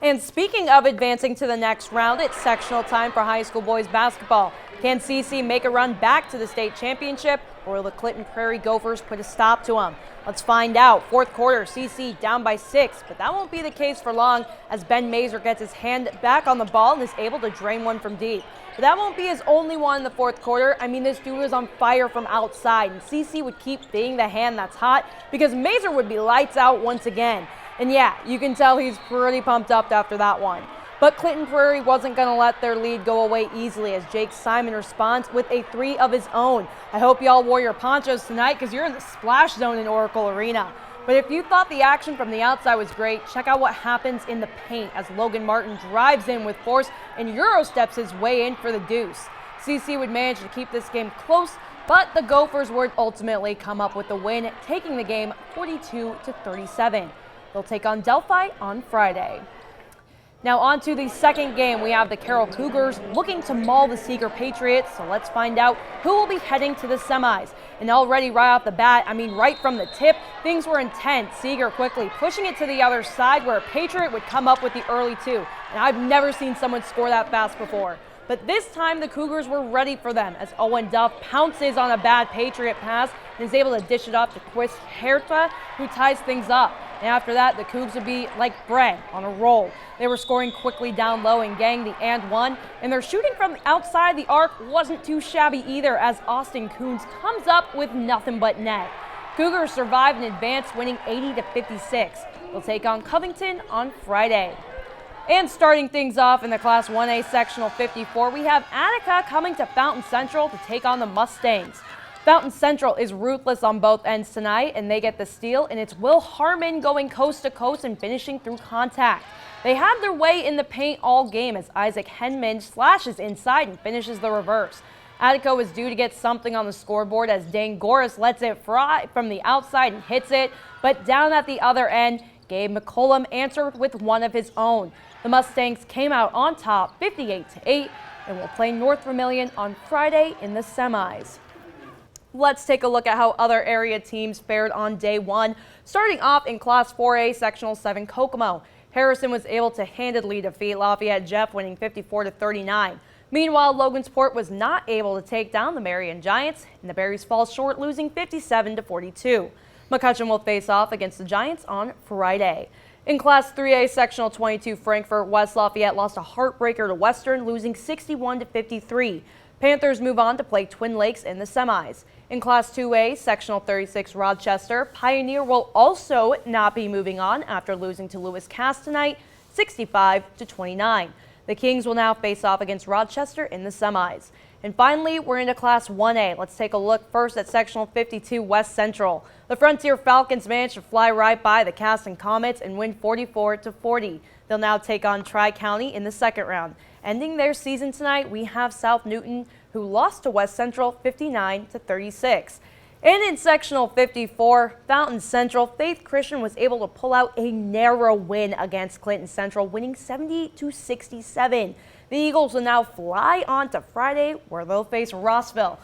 And speaking of advancing to the next round, it's sectional time for high school boys basketball. Can CC make a run back to the state championship, or will the Clinton Prairie Gophers put a stop to them? Let's find out. Fourth quarter, CC down by 6, but that won't be the case for long as Ben Mazer gets his hand back on the ball and is able to drain one from deep. But that won't be his only one in the fourth quarter. I mean, this dude was on fire from outside, and CC would keep being the hand that's hot because Mazer would be lights out once again. And yeah, you can tell he's pretty pumped up after that one. But Clinton Prairie wasn't going to let their lead go away easily as Jake Simon responds with a 3 of his own. I hope y'all wore your ponchos tonight because you're in the splash zone in Oracle Arena. But if you thought the action from the outside was great, check out what happens in the paint as Logan Martin drives in with force and Euro steps his way in for the deuce. CC would manage to keep this game close, but the Gophers would ultimately come up with the win, taking the game 42-37. They'll take on Delphi on Friday. Now on to the second game. We have the Carroll Cougars looking to maul the Seeger Patriots, so let's find out who will be heading to the semis. And already right off the bat, right from the tip, things were intense. Seeger quickly pushing it to the other side where a Patriot would come up with the early 2. And I've never seen someone score that fast before. But this time the Cougars were ready for them as Owen Duff pounces on a bad Patriot pass and is able to dish it up to Quist Herta, who ties things up. And after that, the Cougs would be like bread on a roll. They were scoring quickly down low and getting the and one, and their shooting from the outside the arc wasn't too shabby either as Austin Coons comes up with nothing but net. Cougars survive and advance, winning 80-56. They'll take on Covington on Friday. And starting things off in the Class 1A Sectional 54, we have Attica coming to Fountain Central to take on the Mustangs. Fountain Central is ruthless on both ends tonight, and they get the steal, and it's Will Harmon going coast to coast and finishing through contact. They have their way in the paint all game as Isaac Henman slashes inside and finishes the reverse. Attica was due to get something on the scoreboard as Dane Goris lets it fly from the outside and hits it, but down at the other end, Gabe McCollum answered with one of his own. The Mustangs came out on top 58-8 and will play North Vermilion on Friday in the semis. Let's take a look at how other area teams fared on day one. Starting off in Class 4A Sectional 7 Kokomo, Harrison was able to handedly defeat Lafayette Jeff, winning 54-39. Meanwhile, Logansport was not able to take down the Marion Giants, and the Berries fall short, losing 57-42. McCutcheon will face off against the Giants on Friday. In Class 3A Sectional 22 Frankfort, West Lafayette lost a heartbreaker to Western, losing 61-53. Panthers move on to play Twin Lakes in the semis. In Class 2A Sectional 36 Rochester, Pioneer will also not be moving on after losing to Lewis Cass tonight, 65-29. The Kings will now face off against Rochester in the semis. And finally, we're into Class 1A. Let's take a look first at Sectional 52 West Central. The Frontier Falcons managed to fly right by the Caston Comets and win 44-40. They'll now take on Tri-County in the second round. Ending their season tonight, we have South Newton, who lost to West Central 59-36. And in Sectional 54, Fountain Central, Faith Christian was able to pull out a narrow win against Clinton Central, winning 70-67. The Eagles will now fly on to Friday, where they'll face Rossville.